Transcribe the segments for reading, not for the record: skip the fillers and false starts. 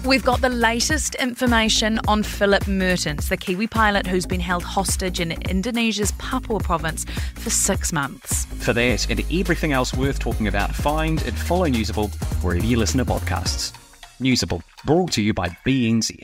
We've got the latest information on Philip Mertens, the Kiwi pilot who's been held hostage in Indonesia's Papua province for 6 months. For that and everything else worth talking about, find and follow Newsable wherever you listen to podcasts. Newsable, brought to you by BNZ.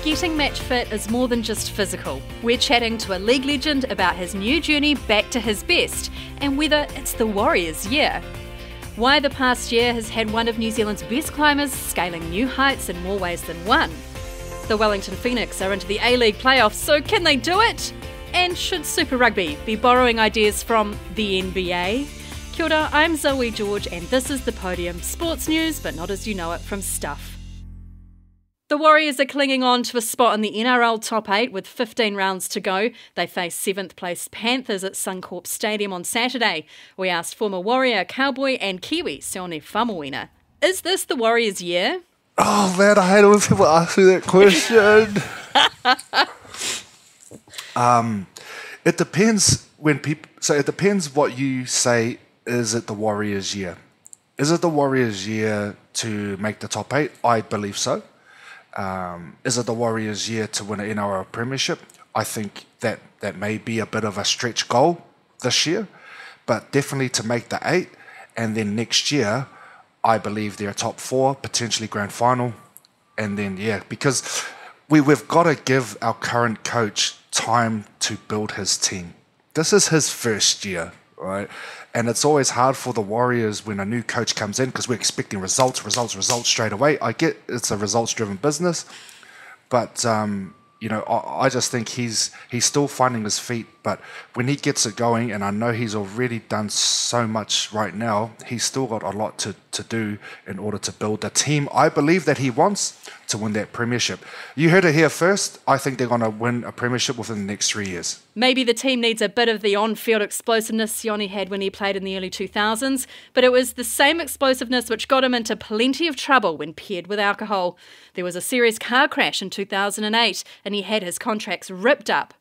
Getting match fit is more than just physical. We're chatting to a league legend about his new journey back to his best and whether it's the Warriors' year. Why the past year has had one of New Zealand's best climbers scaling new heights in more ways than one. The Wellington Phoenix are into the A-League playoffs, so can they do it? And should Super Rugby be borrowing ideas from the NBA? Kia ora, I'm Zoe George and this is The Podium, sports news but not as you know it from Stuff. The Warriors are clinging on to a spot in the NRL top 8 with 15 rounds to go. They face 7th place Panthers at Suncorp Stadium on Saturday. We asked former Warrior, Cowboy and Kiwi Sione Faumuina, is this the Warriors' year? Oh man, I hate it when people ask me that question. It depends it depends what you say. Is it the Warriors' year? Is it the Warriors' year to make the top 8? I believe so. Is it the Warriors' year to win an NRL premiership? I think that may be a bit of a stretch goal this year, but definitely to make the 8. And then next year, I believe they're top 4, potentially grand final. And then, because we've got to give our current coach time to build his team. This is his first year, right? And it's always hard for the Warriors when a new coach comes in because we're expecting results straight away. I get it's a results-driven business, but I just think he's still finding his feet. But when he gets it going, and I know he's already done so much right now, he's still got a lot to do in order to build the team I believe that he wants to win that premiership. You heard it here first. I think they're going to win a premiership within the next 3 years. Maybe the team needs a bit of the on-field explosiveness Sione had when he played in the early 2000s, but it was the same explosiveness which got him into plenty of trouble when paired with alcohol. There was a serious car crash in 2008 and he had his contracts ripped up.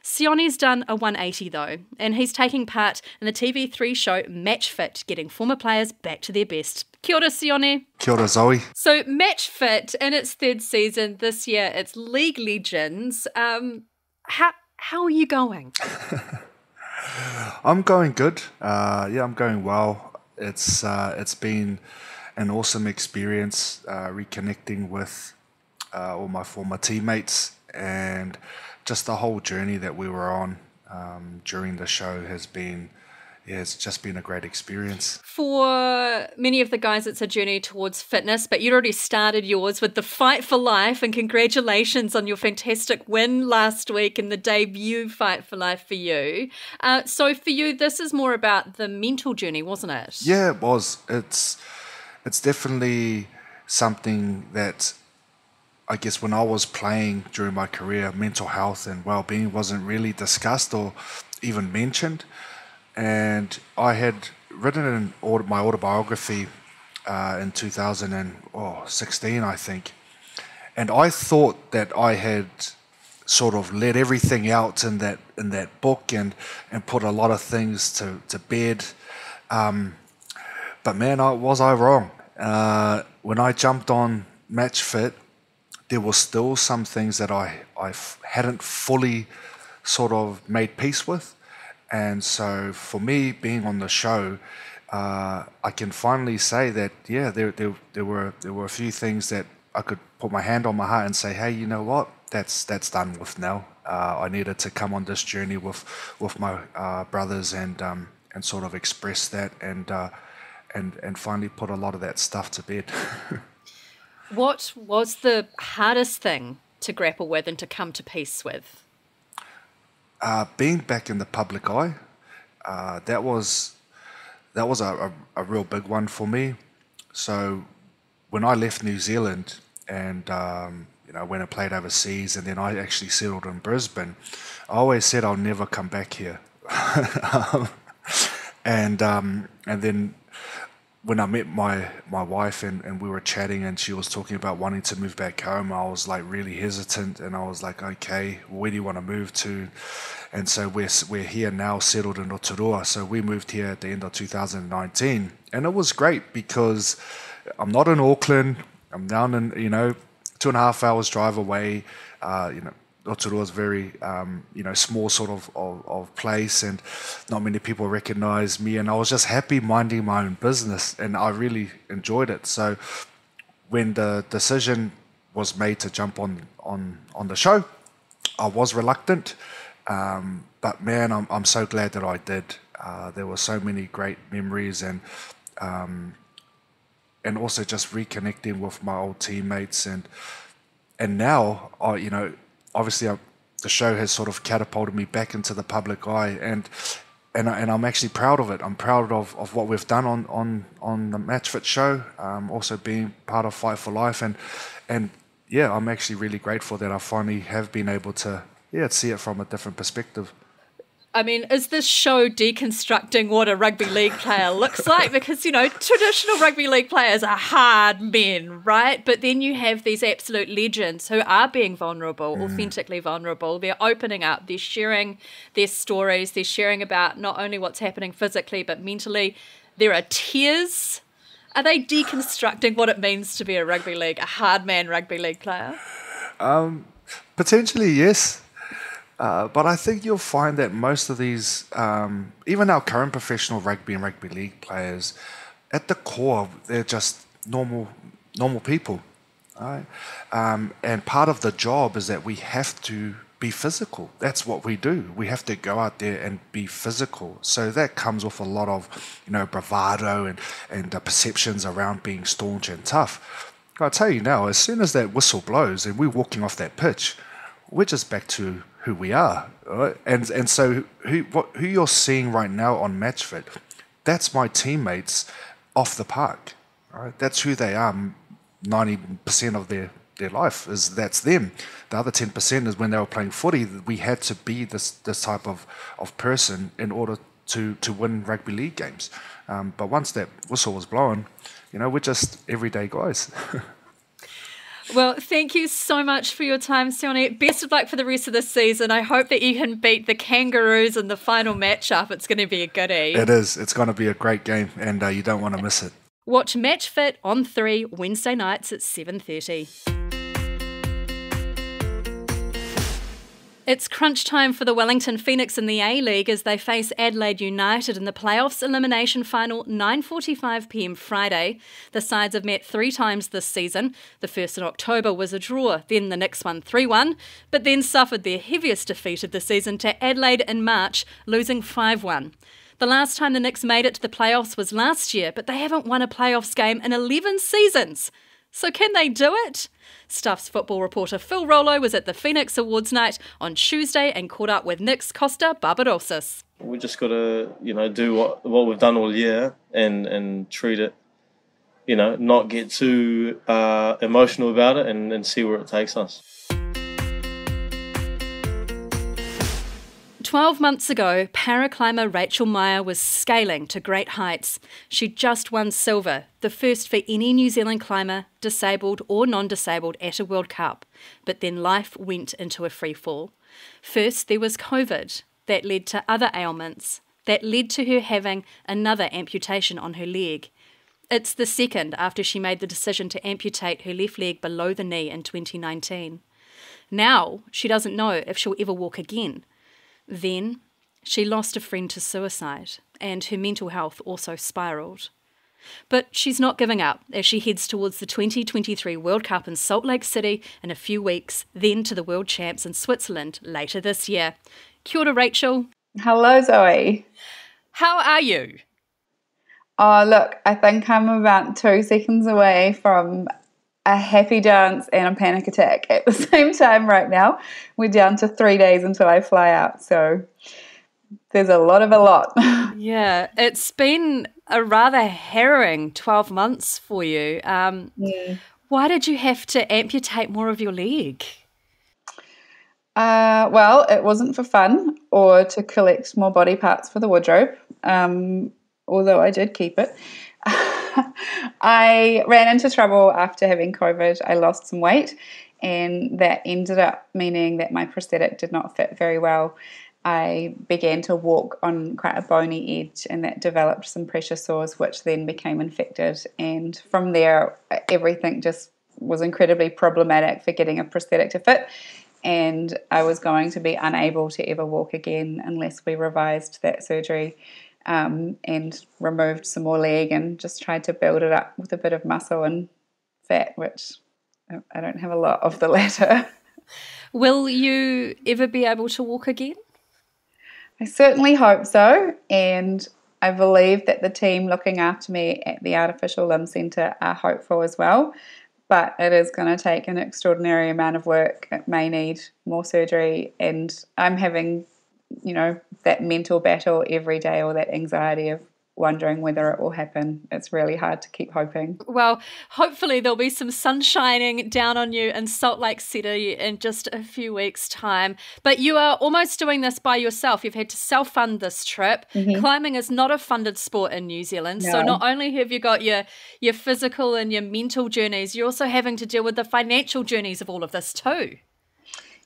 Sione's done a 180 though, and he's taking part in the TV3 show Match Fit, getting former players back to their best. Kia ora, Sione. Kia ora, Zoe. So Match Fit, in its 3rd season this year, it's League Legends. How are you going? I'm going good. I'm going well. It's been an awesome experience reconnecting with all my former teammates, and just the whole journey that we were on during the show it's just been a great experience. For many of the guys, it's a journey towards fitness, but you'd already started yours with the Fight for Life, and congratulations on your fantastic win last week in the debut Fight for Life for you. So for you, this is more about the mental journey, wasn't it? Yeah, it was. It's definitely something that I guess when I was playing during my career, mental health and well-being wasn't really discussed or even mentioned. And I had written in my autobiography in 2016, I think. And I thought that I had sort of let everything out in that book and put a lot of things to bed. But man, was I wrong. When I jumped on Match Fit, there were still some things that I hadn't fully sort of made peace with. And so for me, being on the show, I can finally say that, there were a few things that I could put my hand on my heart and say, hey, you know what, that's done with now. I needed to come on this journey with my brothers and sort of express that and finally put a lot of that stuff to bed. What was the hardest thing to grapple with and to come to peace with? Being back in the public eye, that was a real big one for me. So when I left New Zealand and went and played overseas, and then I actually settled in Brisbane, I always said I'll never come back here. And then when I met my wife and we were chatting and she was talking about wanting to move back home, I was like really hesitant, and I was like, okay, where do you want to move to? And so we're here now, settled in Rotorua. So we moved here at the end of 2019, and it was great because I'm not in Auckland. I'm down in, 2.5 hours drive away. Rotorua is very, small sort of place, and not many people recognize me. And I was just happy minding my own business, and I really enjoyed it. So when the decision was made to jump on the show, I was reluctant. But man, I'm so glad that I did. There were so many great memories, and also just reconnecting with my old teammates, and now obviously the show has sort of catapulted me back into the public eye, and I'm actually proud of it. I'm proud of what we've done on the Match Fit show, also being part of Fight for Life, and yeah, I'm actually really grateful that I finally have been able to see it from a different perspective. I mean, is this show deconstructing what a rugby league player looks like? Because, traditional rugby league players are hard men, right? But then you have these absolute legends who are being vulnerable, authentically vulnerable. They're opening up. They're sharing their stories. They're sharing about not only what's happening physically, but mentally. There are tears. Are they deconstructing what it means to be a hard man rugby league player? Potentially, yes. But I think you'll find that most of these, even our current professional rugby and rugby league players, at the core, they're just normal people, right? And part of the job is that we have to be physical. That's what we do. We have to go out there and be physical. So that comes with a lot of, bravado and the perceptions around being staunch and tough. I'll tell you now, as soon as that whistle blows and we're walking off that pitch, we're just back to who we are, right? And so who you're seeing right now on MatchFit, that's my teammates off the park, right? That's who they are. 90% of their life that's them. The other 10% is when they were playing footy. We had to be this type of person in order to win rugby league games. But once that whistle was blown, we're just everyday guys. Well, thank you so much for your time, Sione. Best of luck for the rest of the season. I hope that you can beat the Kangaroos in the final matchup. It's going to be a goodie. It is. It's going to be a great game, and you don't want to miss it. Watch Match Fit on 3 Wednesday nights at 7:30. It's crunch time for the Wellington Phoenix in the A-League as they face Adelaide United in the playoffs elimination final 9:45pm Friday. The sides have met 3 times this season. The first in October was a draw, then the next one 3-1, but then suffered their heaviest defeat of the season to Adelaide in March, losing 5-1. The last time the Knicks made it to the playoffs was last year, but they haven't won a playoffs game in 11 seasons. So can they do it? Stuff's football reporter Phil Rollo was at the Phoenix Awards night on Tuesday and caught up with Knicks Costa Barbarosis. We just got to, do what we've done all year and treat it, not get too emotional about it and see where it takes us. 12 months ago, paraclimber Rachel Meyer was scaling to great heights. She'd just won silver, the first for any New Zealand climber, disabled or non-disabled, at a World Cup. But then life went into a free fall. First, there was COVID. That led to other ailments. That led to her having another amputation on her leg. It's the second after she made the decision to amputate her left leg below the knee in 2019. Now, she doesn't know if she'll ever walk again. Then, she lost a friend to suicide, and her mental health also spiralled. But she's not giving up as she heads towards the 2023 World Cup in Salt Lake City in a few weeks, then to the World Champs in Switzerland later this year. Kia ora, Rachel. Hello, Zoe. How are you? Oh, look, I think I'm about 2 seconds away from a happy dance and a panic attack at the same time right now. We're down to 3 days until I fly out, so there's a lot. Yeah, it's been a rather harrowing 12 months for you. Why did you have to amputate more of your leg? Well, it wasn't for fun or to collect more body parts for the wardrobe, although I did keep it. I ran into trouble after having COVID. I lost some weight, and that ended up meaning that my prosthetic did not fit very well. I began to walk on quite a bony edge, and that developed some pressure sores, which then became infected. And from there, everything just was incredibly problematic for getting a prosthetic to fit. And I was going to be unable to ever walk again unless we revised that surgery and removed some more leg and just tried to build it up with a bit of muscle and fat, which I don't have a lot of the latter. Will you ever be able to walk again? I certainly hope so, and I believe that the team looking after me at the Artificial Limb Centre are hopeful as well, but it is going to take an extraordinary amount of work. It may need more surgery, and I'm having, that mental battle every day, or that anxiety of wondering whether it will happen. It's really hard to keep hoping. Well, hopefully there'll be some sun shining down on you in Salt Lake City in just a few weeks' time. But you are almost doing this by yourself. You've had to self-fund this trip. Mm-hmm. Climbing is not a funded sport in New Zealand. No. So not only have you got your physical and your mental journeys, you're also having to deal with the financial journeys of all of this too.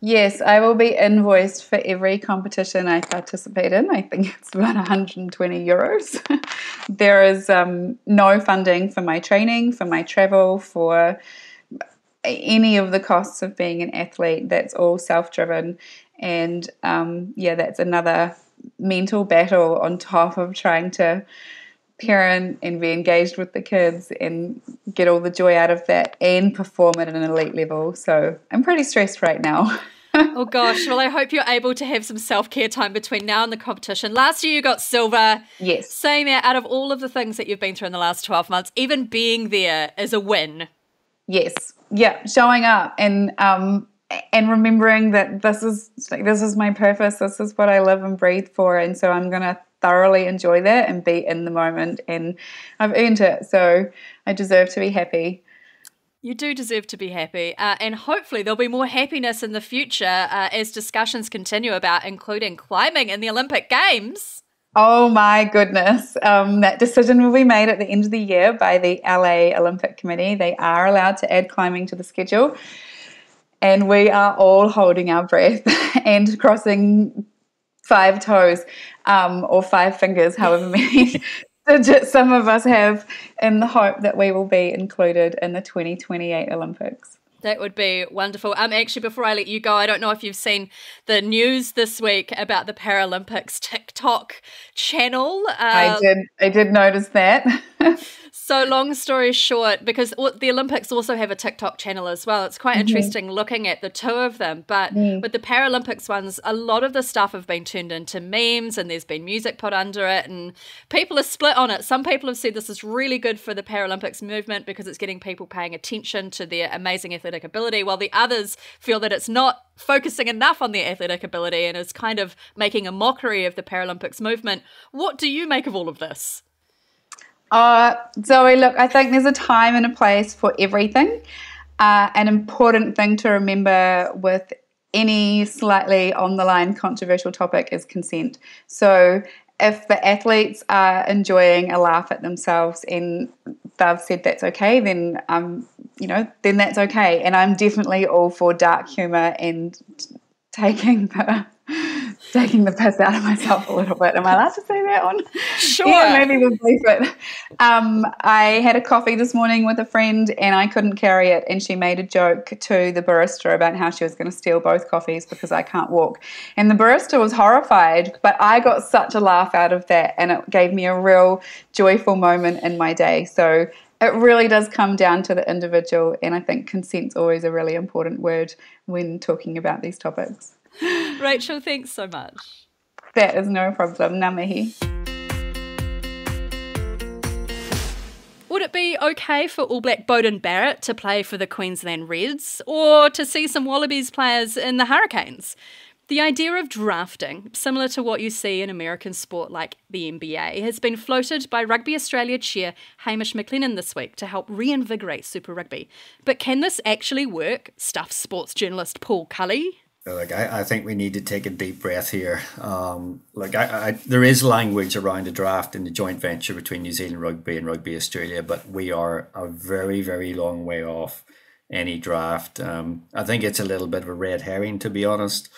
Yes, I will be invoiced for every competition I participate in. I think it's about 120 euros. There is no funding for my training, for my travel, for any of the costs of being an athlete. That's all self-driven. And that's another mental battle on top of trying to parent and be engaged with the kids and get all the joy out of that and perform at an elite level. So I'm pretty stressed right now. Oh gosh, well I hope you're able to have some self-care time between now and the competition. Last year you got silver. Yes. Saying that, out of all of the things that you've been through in the last 12 months, even being there is a win. Yes. Yeah, showing up and remembering that this is my purpose, this is what I live and breathe for, and so I'm going to thoroughly enjoy that and be in the moment, and I've earned it, so I deserve to be happy. You do deserve to be happy, and hopefully there'll be more happiness in the future as discussions continue about including climbing in the Olympic Games. Oh my goodness. That decision will be made at the end of the year by the LA Olympic Committee. They are allowed to add climbing to the schedule, and we are all holding our breath and crossing 5 toes or 5 fingers, however many digits some of us have, in the hope that we will be included in the 2028 Olympics. That would be wonderful. Actually, before I let you go, I don't know if you've seen the news this week about the Paralympics TikTok channel. I did notice that. So long story short, because the Olympics also have a TikTok channel as well, it's quite interesting looking at the two of them. But with the Paralympics ones, a lot of the stuff have been turned into memes and there's been music put under it and people are split on it. Some people have said this is really good for the Paralympics movement because it's getting people paying attention to their amazing athletic ability, while the others feel that it's not focusing enough on their athletic ability and is kind of making a mockery of the Paralympics movement. What do you make of all of this? Zoe, look, I think there's a time and a place for everything. An important thing to remember with any slightly on the line controversial topic is consent. So if the athletes are enjoying a laugh at themselves and they've said that's okay, then then that's okay. And I'm definitely all for dark humour and taking the piss out of myself a little bit. Am I allowed to say that on? Sure. Yeah, maybe we'll bleep it. I had a coffee this morning with a friend and I couldn't carry it, and she made a joke to the barista about how she was going to steal both coffees because I can't walk. And the barista was horrified, but I got such a laugh out of that and it gave me a real joyful moment in my day. So it really does come down to the individual, and I think consent's always a really important word when talking about these topics. Rachel, thanks so much. That is no problem. Ngā mihi. Would it be okay for All Black Beauden Barrett to play for the Queensland Reds, or to see some Wallabies players in the Hurricanes? The idea of drafting, similar to what you see in American sport like the NBA, has been floated by Rugby Australia chair Hamish McLennan this week to help reinvigorate Super Rugby. But can this actually work? Stuffed sports journalist Paul Cully. Look, I think we need to take a deep breath here. There is language around a draft in the joint venture between New Zealand Rugby and Rugby Australia, but we are a very, very long way off any draft. I think it's a little bit of a red herring, to be honest.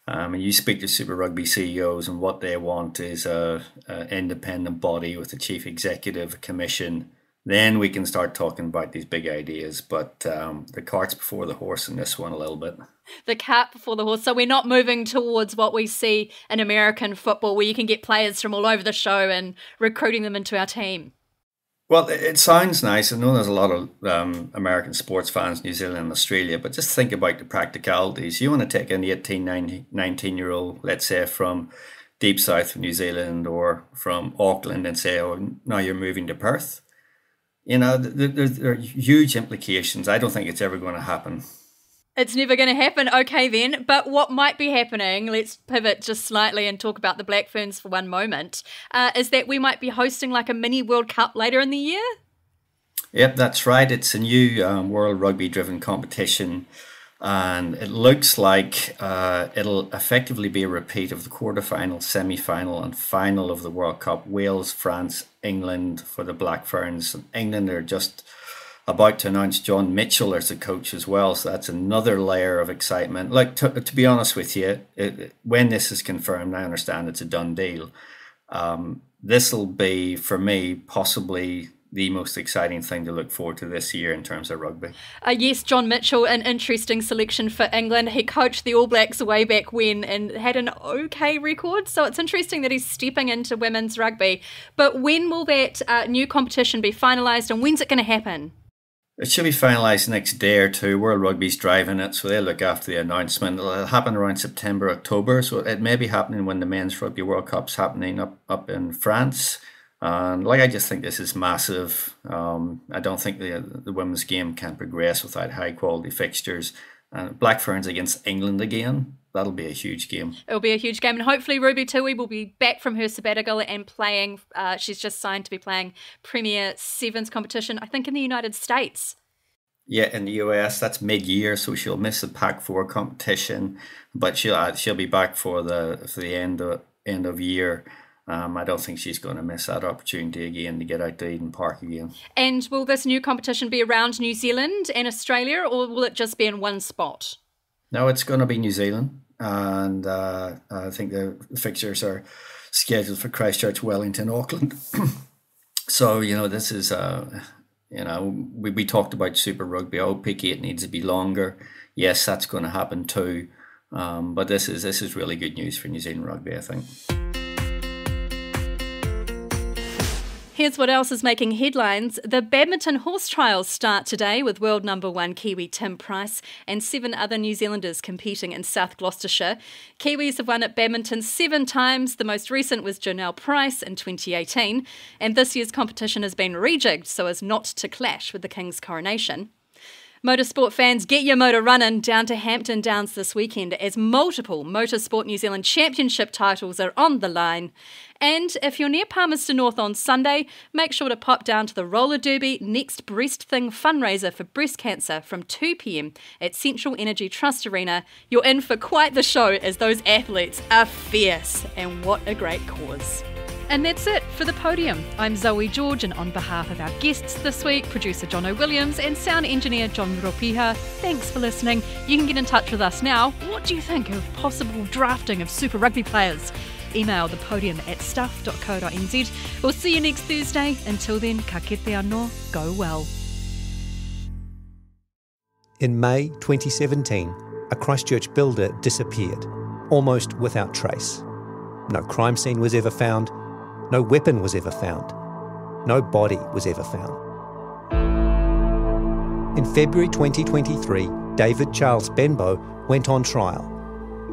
And you speak to Super Rugby CEOs, and what they want is a independent body with a chief executive, a commission. Then we can start talking about these big ideas. But the cart's before the horse in this one a little bit. The cart before the horse. So we're not moving towards what we see in American football, where you can get players from all over the show and recruiting them into our team. Well, it sounds nice. I know there's a lot of American sports fans in New Zealand and Australia, but just think about the practicalities. You want to take an 18, 19-year-old, let's say, from deep south of New Zealand or from Auckland and say, oh, now you're moving to Perth. You know, there are huge implications. I don't think it's ever going to happen. It's never going to happen. Okay, then. But what might be happening, let's pivot just slightly and talk about the Black Ferns for one moment, is that we might be hosting like a mini World Cup later in the year? Yep, that's right. It's a new World Rugby-driven competition, and it looks like it'll effectively be a repeat of the quarterfinal, semi-final and final of the World Cup. Wales, France, England for the Black Ferns. England are just about to announce John Mitchell as a coach as well, so that's another layer of excitement. Like, to be honest with you, when this is confirmed, I understand it's a done deal. This will be, for me, possibly the most exciting thing to look forward to this year in terms of rugby. Yes, John Mitchell, an interesting selection for England. He coached the All Blacks way back when and had an okay record, so it's interesting that he's stepping into women's rugby. But when will that new competition be finalised, and when's it going to happen? It should be finalised next day or two. World Rugby's driving it, so they'll look after the announcement. It'll happen around September, October, so it may be happening when the Men's Rugby World Cup's happening up in France. And I just think this is massive. I don't think the women's game can progress without high quality fixtures. Black Ferns against England again. That'll be a huge game. It'll be a huge game, and hopefully Ruby Tui will be back from her sabbatical and playing. She's just signed to be playing Premier Sevens competition, I think, in the United States. Yeah, in the US, that's mid-year, so she'll miss the Pac-4 competition, but she'll be back for the end of year. I don't think she's going to miss that opportunity again to get out to Eden Park again. And will this new competition be around New Zealand and Australia, or will it just be in one spot? No, it's going to be New Zealand, and I think the fixtures are scheduled for Christchurch, Wellington, Auckland. So, this is, we talked about Super Rugby. Oh, Peak 8 needs to be longer. Yes, that's going to happen too. But this is really good news for New Zealand rugby, I think. Here's what else is making headlines. The badminton horse trials start today with world number 1 Kiwi Tim Price and 7 other New Zealanders competing in South Gloucestershire. Kiwis have won at badminton 7 times. The most recent was Jonelle Price in 2018. And this year's competition has been rejigged so as not to clash with the King's coronation. Motorsport fans, get your motor running down to Hampton Downs this weekend as multiple Motorsport New Zealand Championship titles are on the line. And if you're near Palmerston North on Sunday, make sure to pop down to the Roller Derby Next Breast Thing fundraiser for breast cancer from 2 p.m. at Central Energy Trust Arena. You're in for quite the show as those athletes are fierce, and what a great cause. And that's it for The Podium. I'm Zoe George, and on behalf of our guests this week, producer Jono Williams and sound engineer John Ropiha, thanks for listening. You can get in touch with us now. What do you think of possible drafting of Super Rugby players? Email thepodium@stuff.co.nz. We'll see you next Thursday. Until then, ka kite anō, go well. In May 2017, a Christchurch builder disappeared, almost without trace. No crime scene was ever found. No weapon was ever found. No body was ever found. In February 2023, David Charles Benbow went on trial.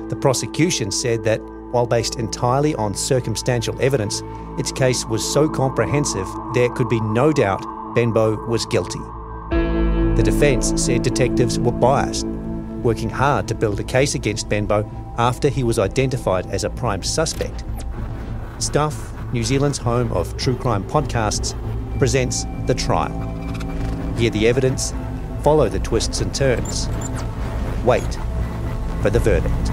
The prosecution said that, while based entirely on circumstantial evidence, its case was so comprehensive there could be no doubt Benbow was guilty. The defence said detectives were biased, working hard to build a case against Benbow after he was identified as a prime suspect. Stuff, New Zealand's home of true crime podcasts, presents The Trial. Hear the evidence, follow the twists and turns. Wait for the verdict.